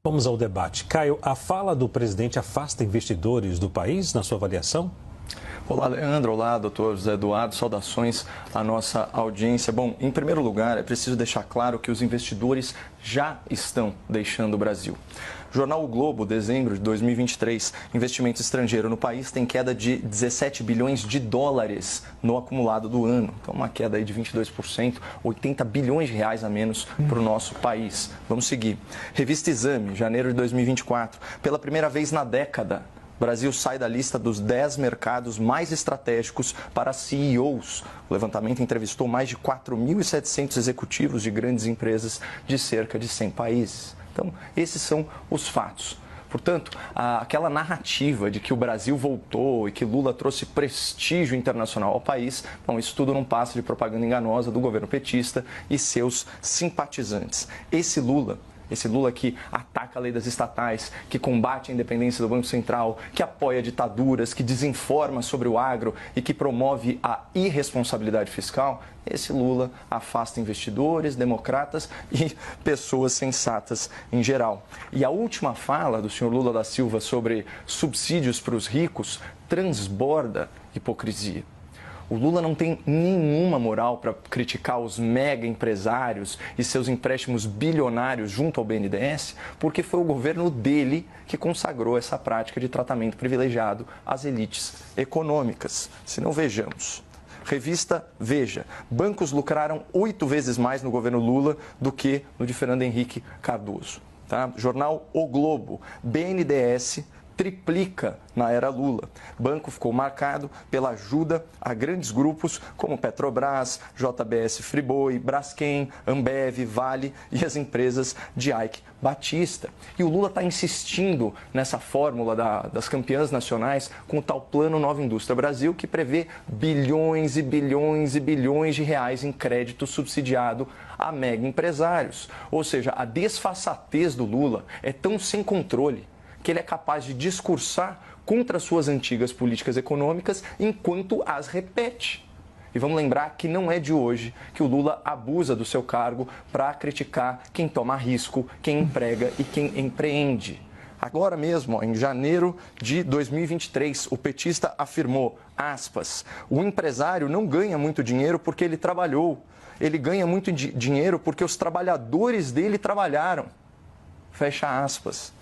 Vamos ao debate. Caio, a fala do presidente afasta investidores do país, na sua avaliação? Olá, Leandro. Olá, doutor José Eduardo. Saudações à nossa audiência. Bom, em primeiro lugar, é preciso deixar claro que os investidores já estão deixando o Brasil. Jornal O Globo, dezembro de 2023, investimento estrangeiro no país tem queda de 17 bilhões de dólares no acumulado do ano. Então, uma queda aí de 22%, 80 bilhões de reais a menos para o nosso país. Vamos seguir. Revista Exame, janeiro de 2024. Pela primeira vez na década, o Brasil sai da lista dos 10 mercados mais estratégicos para CEOs. O levantamento entrevistou mais de 4.700 executivos de grandes empresas de cerca de 100 países. Então, esses são os fatos. Portanto, aquela narrativa de que o Brasil voltou e que Lula trouxe prestígio internacional ao país, bom, isso tudo não passa de propaganda enganosa do governo petista e seus simpatizantes. Esse Lula que ataca a lei das estatais, que combate a independência do Banco Central, que apoia ditaduras, que desinforma sobre o agro e que promove a irresponsabilidade fiscal, esse Lula afasta investidores, democratas e pessoas sensatas em geral. E a última fala do senhor Lula da Silva sobre subsídios para os ricos transborda hipocrisia. O Lula não tem nenhuma moral para criticar os mega empresários e seus empréstimos bilionários junto ao BNDES, porque foi o governo dele que consagrou essa prática de tratamento privilegiado às elites econômicas. Se não, vejamos. Revista Veja. Bancos lucraram 8 vezes mais no governo Lula do que no de Fernando Henrique Cardoso. Tá? Jornal O Globo. BNDES triplica na era Lula. O banco ficou marcado pela ajuda a grandes grupos como Petrobras, JBS Friboi, Braskem, Ambev, Vale e as empresas de Ike Batista. E o Lula está insistindo nessa fórmula das campeãs nacionais com o tal Plano Nova Indústria Brasil, que prevê bilhões e bilhões e bilhões de reais em crédito subsidiado a mega empresários. Ou seja, a desfaçatez do Lula é tão sem controle que ele é capaz de discursar contra suas antigas políticas econômicas enquanto as repete. E vamos lembrar que não é de hoje que o Lula abusa do seu cargo para criticar quem toma risco, quem emprega e quem empreende. Agora mesmo, em janeiro de 2023, o petista afirmou, aspas, o empresário não ganha muito dinheiro porque ele trabalhou, ele ganha muito dinheiro porque os trabalhadores dele trabalharam. Fecha aspas.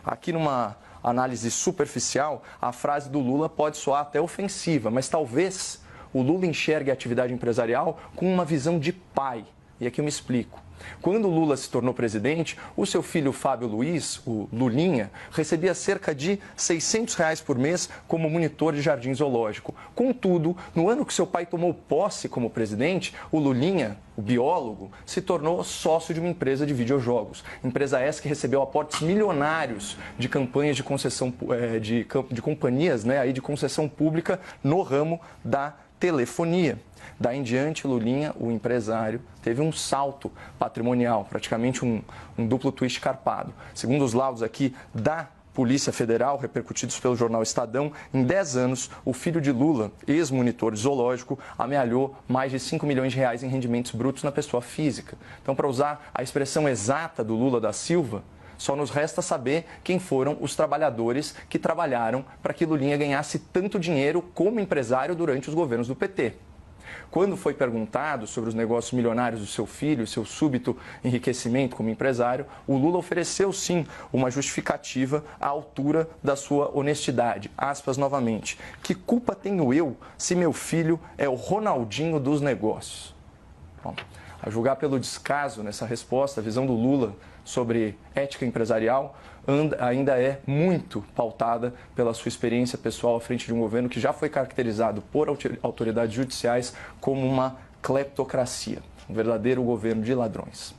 Aqui numa análise superficial, a frase do Lula pode soar até ofensiva, mas talvez o Lula enxergue a atividade empresarial com uma visão de pai. E aqui eu me explico. Quando o Lula se tornou presidente, o seu filho Fábio Luiz, o Lulinha, recebia cerca de R$600 por mês como monitor de jardim zoológico. Contudo, no ano que seu pai tomou posse como presidente, o Lulinha, o biólogo, se tornou sócio de uma empresa de videojogos. Empresa essa que recebeu aportes milionários de campanhas de concessão de companhias, né, aí de concessão pública no ramo da telefonia. Daí em diante, Lulinha, o empresário, teve um salto patrimonial, praticamente um duplo twist carpado. Segundo os laudos aqui da Polícia Federal, repercutidos pelo jornal Estadão, em 10 anos, o filho de Lula, ex-monitor de zoológico, amealhou mais de 5 milhões de reais em rendimentos brutos na pessoa física. Então, para usar a expressão exata do Lula da Silva, só nos resta saber quem foram os trabalhadores que trabalharam para que Lulinha ganhasse tanto dinheiro como empresário durante os governos do PT. Quando foi perguntado sobre os negócios milionários do seu filho e seu súbito enriquecimento como empresário, o Lula ofereceu sim uma justificativa à altura da sua honestidade. Aspas novamente. Que culpa tenho eu se meu filho é o Ronaldinho dos negócios? Bom, a julgar pelo descaso nessa resposta, a visão do Lula sobre ética empresarial ainda é muito pautada pela sua experiência pessoal à frente de um governo que já foi caracterizado por autoridades judiciais como uma cleptocracia, um verdadeiro governo de ladrões.